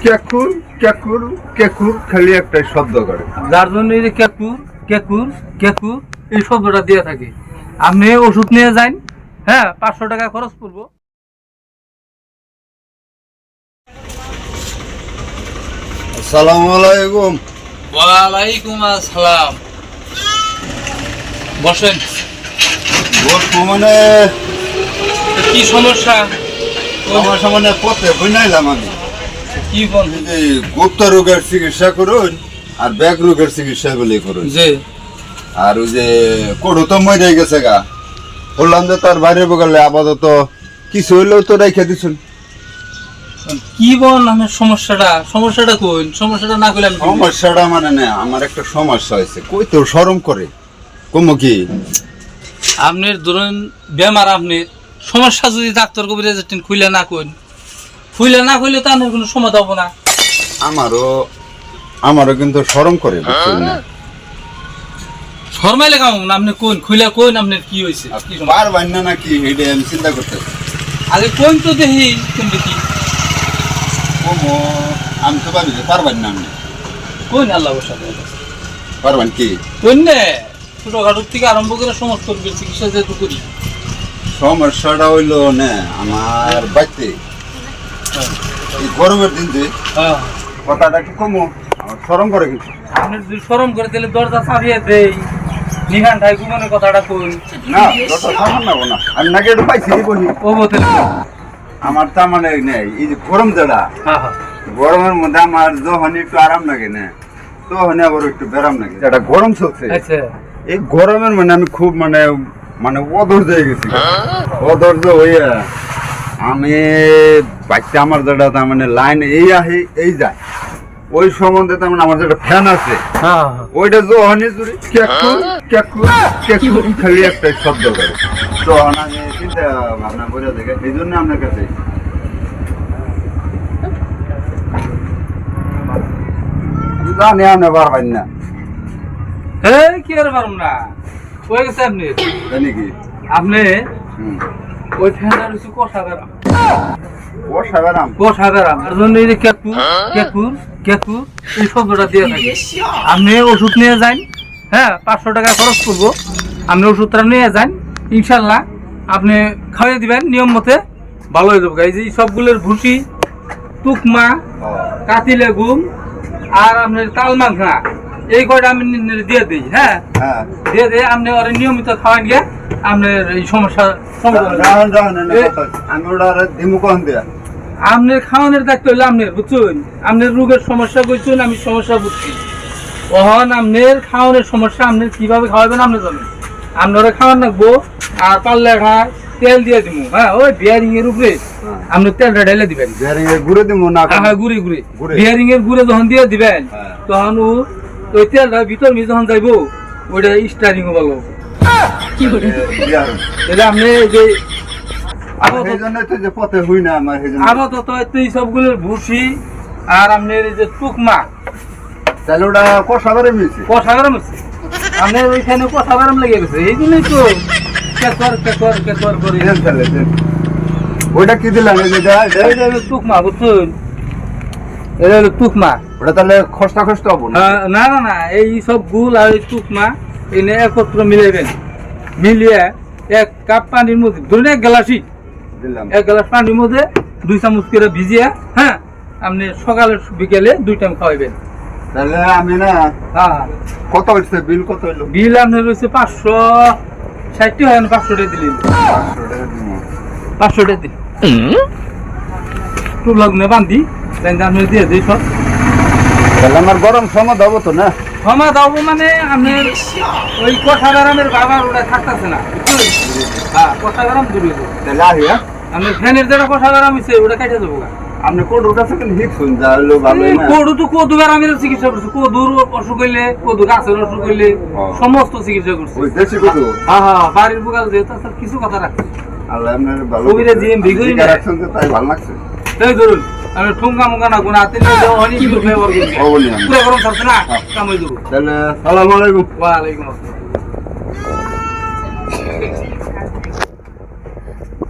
কেকুর কেকুর কেকুর খালি একটাই শব্দ করে, যার জন্য এই যে কেকুর কেকুর কেকুর এই শব্দটা দিয়ে থাকে। আপনি ওষুধ নিয়ে যান, হ্যাঁ 500 টাকা খরচ পড়বো। আসসালামু আলাইকুম। ওয়ালাইকুম আসসালাম। বসেন। মানে কি সমস্যা? আমার সামনে পথে বইনাইলাম আমি কি বল? এই গুপ্ত রোগের চিকিৎসা করুন আর ব্যাক রোগের চিকিৎসা বলে করুন। যে আর ওই যে কোড়ো তো মরে গেছে গা, বললাম যে তার বাইরে বগলে আপাতত কিছু হইলেও তো রেখে দিছুন। কি বল আমার সমস্যাটা কই? সমস্যাটা না কইলে আমি কি বলবো? সমস্যাটা মানে না, আমার একটা সমস্যা হয়েছে, কই তো শরম করে কমো কি। আপনার ধরুন বেমার, আপনার সমস্যা যদি ডাক্তার কবিরাজ খুইলে না কইলে তো আপনার কোনো সমাধান হবো না। আমারও কিন্তু শরম করে, বুঝছেন না? শর্মাইলে কাম না, আপনি কোন খুইলা কোন আপনার কি হয়েছে? কি সমস্যা? পারবেন না নাকি হেডে আমি চিন্তা করতে। আগে কোন তো দেখি কোন দেখি কমো আমি তো ভাবি যে পারবেন না, আপনি কোন আল্লাহ বসা পারবেন কি? কোন নে ছোটখাটোর থেকে আরম্ভ করে সমস্ত রোগের চিকিৎসা যেহেতু করি। সমস্যাটা হইলো না আমার বাড়িতে এই গরমের দিন যে হ্যাঁ, কথাটা একটু কমো, আমার শরম করে কিন্তু। আপনি যদি শরম করে দিলে দরজা চাপিয়ে দেই, নিহান ঠাই ঘুমানোর কথাটা কই না দরকার সামান নেবো না, আমি নাকি একটু পাইছি বলি। ও বোতলে। আমার তা মানে নেই, এই যে গরম যেটা, হ্যাঁ হ্যাঁ, গরমের মধ্যে আমার যখন একটু আরাম লাগে না, তখন আবার একটু বেরাম লাগে। এটা গরম চলছে, আচ্ছা এই গরমের মানে আমি খুব মানে মানে অধৈর্য হয়ে গেছি। অধৈর্য হইয়া আমি বাচ্চা আমার যেটা তার মানে লাইন এই আহে এই যায়, ওই সম্বন্ধে তার মানে আমার যেটা ফ্যান আছে হ্যাঁ ওইটা যখনই জুড়ি কেকুর কেকুর কেকুর খালি একটাই শব্দ করে, তখন আমি চিন্তা ভাবনা করে দেখে এই জন্য আপনার কাছে জানি আপনি পারবেন না। এই কি আর পারুম না, হয়ে গেছে আপনি জানি কি আপনি হুম ওই ফ্যানটা হচ্ছে কষা বেড়াম ও সাবেরাম কষা বেড়াম, এর জন্য এই যে কেকুর কেকুর কেকুর এই শব্দটা দিয়ে থাকে। আপনি ওষুধ নিয়ে যান, হ্যাঁ 500 টাকা খরচ করবো। আপনি ওষুধটা নিয়ে যান, ইনশাল্লাহ আপনি খাওয়াই দিবেন নিয়ম মতে, ভালো হয়ে যাবে। এই যে সবগুলোর ভুসি, তুকমা, কাতি লেগুম আর আপনার তাল মাংসা, এই কয়টা আমি দিয়ে দিই। হ্যাঁ হ্যাঁ দিয়ে দিয়ে আপনি ওরা নিয়মিত খাওয়ান গিয়ে আপনার এই সমস্যা সমাধান। আমি ওটা দিমু কখন দেয়া আপনার খাওয়ানোর দায়িত্ব হইলে আপনার, বুঝছেন? আপনার রোগের সমস্যা কইছেন, আমি সমস্যা বুঝছি। ওহন আপনার খাওয়ানোর সমস্যা, আপনার কিভাবে খাওয়াবেন আপনি জানেন। আপনারা খাওয়ান রাখবো আর পারলে খায় তেল দিয়ে দিব। হ্যাঁ ওই বিয়ারিং এর উপরে আপনি তেলটা ঢেলে দিবেন। ঘুরে দিমু না? হ্যাঁ গুড়ি বিয়ারিং এর গুড়ে যখন দিয়ে দিবেন, তখন ওই তেলটা ভিতর মিশে যখন যাইবো, ওইটা স্টারিং ভালো আপনি যে পথে হই না আমার আপাতত এই সবগুলোর ভুসি আর আপনার এই যে টুকমা, তাহলে ওটা কষা করে মিলছে। কষা গরম আছে আপনার ওইখানে, কষা গরম লেগে গেছে, এই জন্যই তো কেকর কেকর কেকর করে। ওইটা কি দিলাম? এটা হলো টুকমা, বুঝছেন? এটা হলো টুকমা। ওটা তাহলে খসটা খসতে হবো না? না না না, এই সব গুল আর এই টুকমা এনে একত্র মিলাইবেন। মিলিয়ে 1 কাপ পানির মধ্যে ধরুন 1 গ্লাসই, দিলাম 1 গ্লাস পানির মধ্যে 2 চামচ করে ভিজিয়ে, হ্যাঁ আপনি সকালে বিকেলে 2 টাইম খাওয়াবেন। তাহলে আমি না হ্যাঁ কত হচ্ছে বিল? কত হইলো বিল? আপনার রয়েছে 560 হয় না, 500 টাকা দিলেন। 500 টাকা দিন খুব লগ্নে বান্ধি আপনি দিয়ে দিই সব। তাহলে আমার গরম সময় দেবো তো না? ক্ষমা দাও মানে আপনার ওই কষা গরমের বাবার ওটা থাকতেছে না, হ্যাঁ কষা গরম দূর হয়ে যাবে। তাহলে আহি আপনার ফ্যানের যেটা কষা গরম হয়েছে ওটা কেটে দেবো। আপনি কোডুর কাছে কিন্তু হিট শুন যা হলো ভালোই না। কদু তো কদু গরমের চিকিৎসা করছে, কদুর অসুখ হইলে, কদু গাছের অসুখ হইলে সমস্ত চিকিৎসা করছে। ওই দেশি কদু? হ্যাঁ হ্যাঁ, বাড়ির বোকাল দিয়ে তাছাড়া কিছু কথা রাখছে। আল্লাহ আপনার ভালো কবিরা দিয়ে বিগড়ি না রাখছেন, তাই ভালো লাগছে। তাই ধরুন আমি ঠুঙ্গা মুঙ্গা না গুণ হাতে নিয়ে যাও, অনেক কিন্তু ফ্লেভার করবো। ও বলি আমি পুরো গরম থাকছে না, কামাই দেবো। তাহলে সালাম আলাইকুম। ওয়ালাইকুম আসসালাম।